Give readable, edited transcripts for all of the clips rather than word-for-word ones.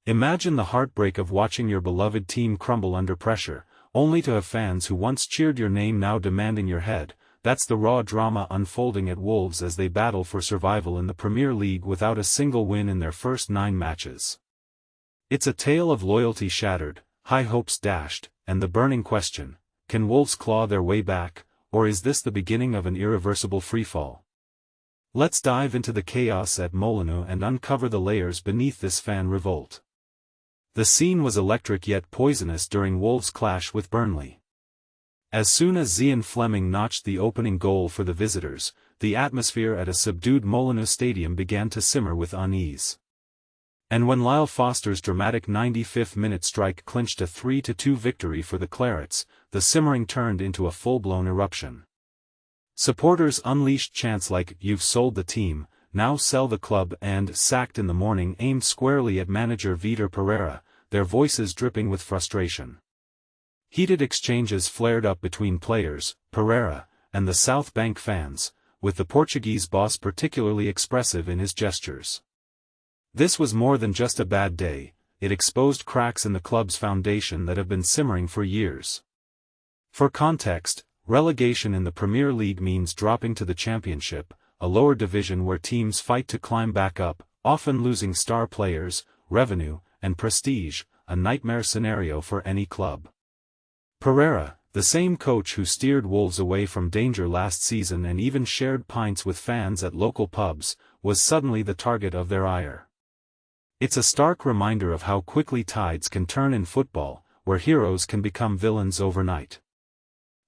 Imagine the heartbreak of watching your beloved team crumble under pressure, only to have fans who once cheered your name now demanding your head. That's the raw drama unfolding at Wolves as they battle for survival in the Premier League without a single win in their first 9 matches. It's a tale of loyalty shattered, high hopes dashed, and the burning question: can Wolves claw their way back, or is this the beginning of an irreversible freefall? Let's dive into the chaos at Molineux and uncover the layers beneath this fan revolt. The scene was electric yet poisonous during Wolves' clash with Burnley. As soon as Zian Fleming notched the opening goal for the visitors, the atmosphere at a subdued Molineux stadium began to simmer with unease. And when Lyle Foster's dramatic 95th-minute strike clinched a 3-2 victory for the Clarets, the simmering turned into a full-blown eruption. Supporters unleashed chants like "You've sold the team, now sell the club" and "Sacked in the morning" aimed squarely at manager Vitor Pereira, their voices dripping with frustration. Heated exchanges flared up between players, Pereira, and the South Bank fans, with the Portuguese boss particularly expressive in his gestures. This was more than just a bad day, it exposed cracks in the club's foundation that have been simmering for years. For context, relegation in the Premier League means dropping to the Championship, a lower division where teams fight to climb back up, often losing star players, revenue, and prestige, a nightmare scenario for any club. Pereira, the same coach who steered Wolves away from danger last season and even shared pints with fans at local pubs, was suddenly the target of their ire. It's a stark reminder of how quickly tides can turn in football, where heroes can become villains overnight.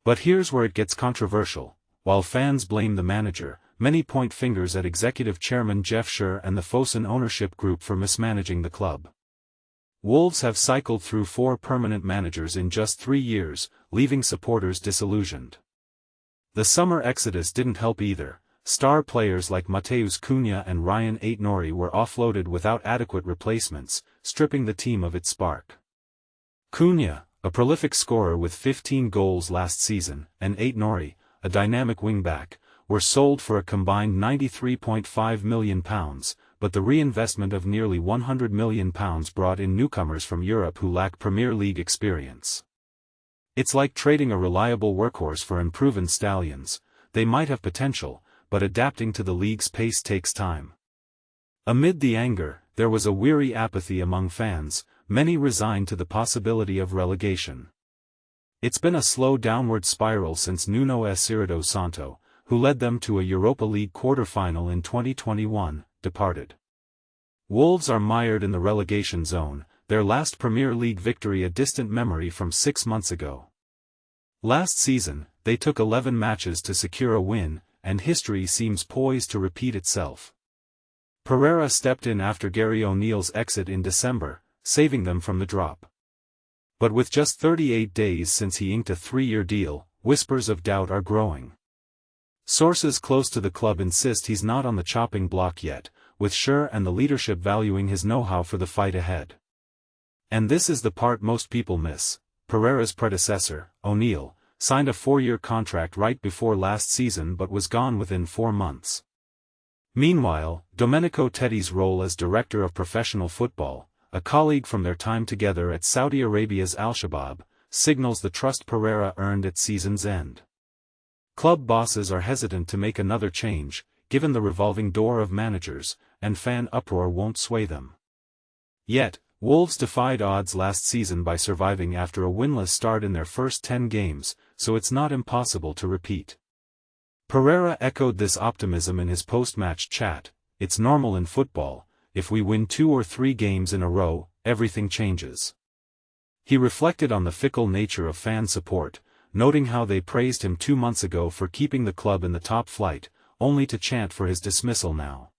But here's where it gets controversial. While fans blame the manager, many point fingers at executive chairman Jeff Schur and the Fosun ownership group for mismanaging the club. Wolves have cycled through 4 permanent managers in just 3 years, leaving supporters disillusioned. The summer exodus didn't help either. Star players like Matheus Cunha and Cunha and Ait-Nouri were offloaded without adequate replacements, stripping the team of its spark. Cunha, a prolific scorer with 15 goals last season, and Ait-Nouri, a dynamic wingback, were sold for a combined £93.5 million, but the reinvestment of nearly £100 million brought in newcomers from Europe who lack Premier League experience. It's like trading a reliable workhorse for unproven stallions. They might have potential, but adapting to the league's pace takes time. Amid the anger, there was a weary apathy among fans, many resigned to the possibility of relegation. It's been a slow downward spiral since Nuno Espirito Santo, who led them to a Europa League quarter-final in 2021, departed. Wolves are mired in the relegation zone, their last Premier League victory a distant memory from 6 months ago. Last season, they took 11 matches to secure a win, and history seems poised to repeat itself. Pereira stepped in after Gary O'Neill's exit in December, saving them from the drop. But with just 38 days since he inked a 3-year deal, whispers of doubt are growing. Sources close to the club insist he's not on the chopping block yet, with Schur and the leadership valuing his know-how for the fight ahead. And this is the part most people miss. Pereira's predecessor, O'Neill, signed a 4-year contract right before last season but was gone within 4 months. Meanwhile, Domenico Tedi's role as director of professional football, a colleague from their time together at Saudi Arabia's Al-Shabaab, signals the trust Pereira earned at season's end. Club bosses are hesitant to make another change, given the revolving door of managers, and fan uproar won't sway them. Yet, Wolves defied odds last season by surviving after a winless start in their first 10 games, so it's not impossible to repeat. Pereira echoed this optimism in his post-match chat. "It's normal in football, if we win 2 or 3 games in a row, everything changes." He reflected on the fickle nature of fan support, noting how they praised him 2 months ago for keeping the club in the top flight, only to chant for his dismissal now.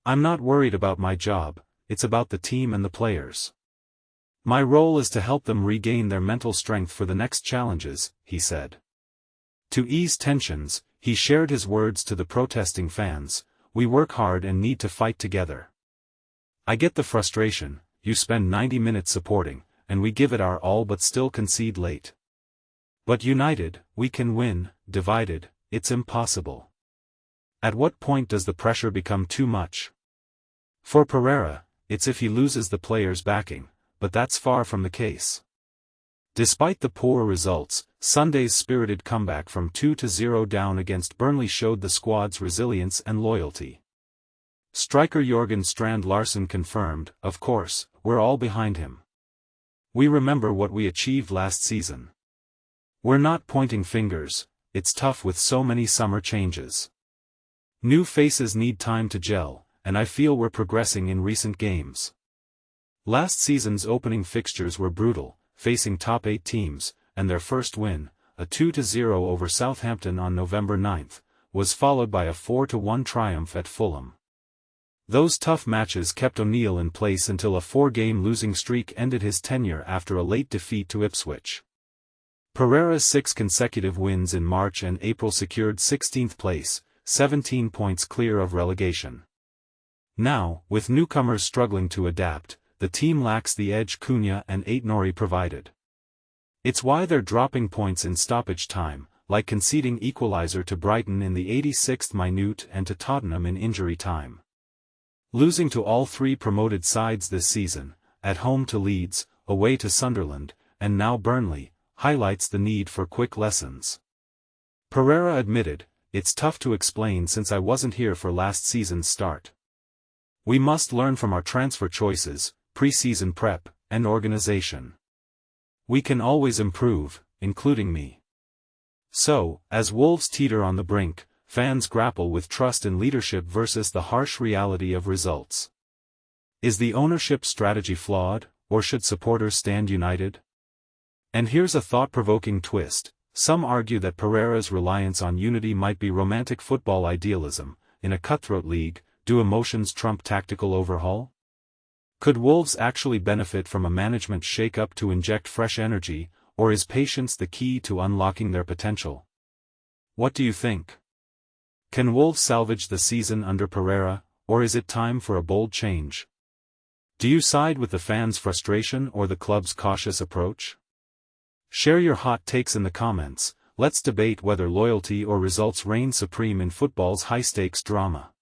"I'm not worried about my job, it's about the team and the players. My role is to help them regain their mental strength for the next challenges," he said. To ease tensions, he shared his words to the protesting fans: "We work hard and need to fight together. I get the frustration, you spend 90 minutes supporting, and we give it our all but still concede late. But united, we can win, divided, it's impossible." At what point does the pressure become too much? For Pereira, it's if he loses the players' backing, but that's far from the case. Despite the poor results, Sunday's spirited comeback from 2-0 down against Burnley showed the squad's resilience and loyalty. Striker Jørgen Strand Larsen confirmed, "Of course, we're all behind him. We remember what we achieved last season. We're not pointing fingers, it's tough with so many summer changes. New faces need time to gel, and I feel we're progressing in recent games." Last season's opening fixtures were brutal, facing top 8 teams, and their first win, a 2-0 over Southampton on November 9, was followed by a 4-1 triumph at Fulham. Those tough matches kept O'Neill in place until a 4-game losing streak ended his tenure after a late defeat to Ipswich. Pereira's 6 consecutive wins in March and April secured 16th place, 17 points clear of relegation. Now, with newcomers struggling to adapt, the team lacks the edge Cunha and Ait-Nouri provided. It's why they're dropping points in stoppage time, like conceding equaliser to Brighton in the 86th minute and to Tottenham in injury time. Losing to all 3 promoted sides this season, at home to Leeds, away to Sunderland, and now Burnley, highlights the need for quick lessons. Pereira admitted, "It's tough to explain since I wasn't here for last season's start. We must learn from our transfer choices, pre-season prep, and organisation. We can always improve, including me." So, as Wolves teeter on the brink, fans grapple with trust in leadership versus the harsh reality of results. Is the ownership strategy flawed, or should supporters stand united? And here's a thought-provoking twist: some argue that Pereira's reliance on unity might be romantic football idealism. In a cutthroat league, do emotions trump tactical overhaul? Could Wolves actually benefit from a management shake-up to inject fresh energy, or is patience the key to unlocking their potential? What do you think? Can Wolves salvage the season under Pereira, or is it time for a bold change? Do you side with the fans' frustration or the club's cautious approach? Share your hot takes in the comments. Let's debate whether loyalty or results reign supreme in football's high-stakes drama.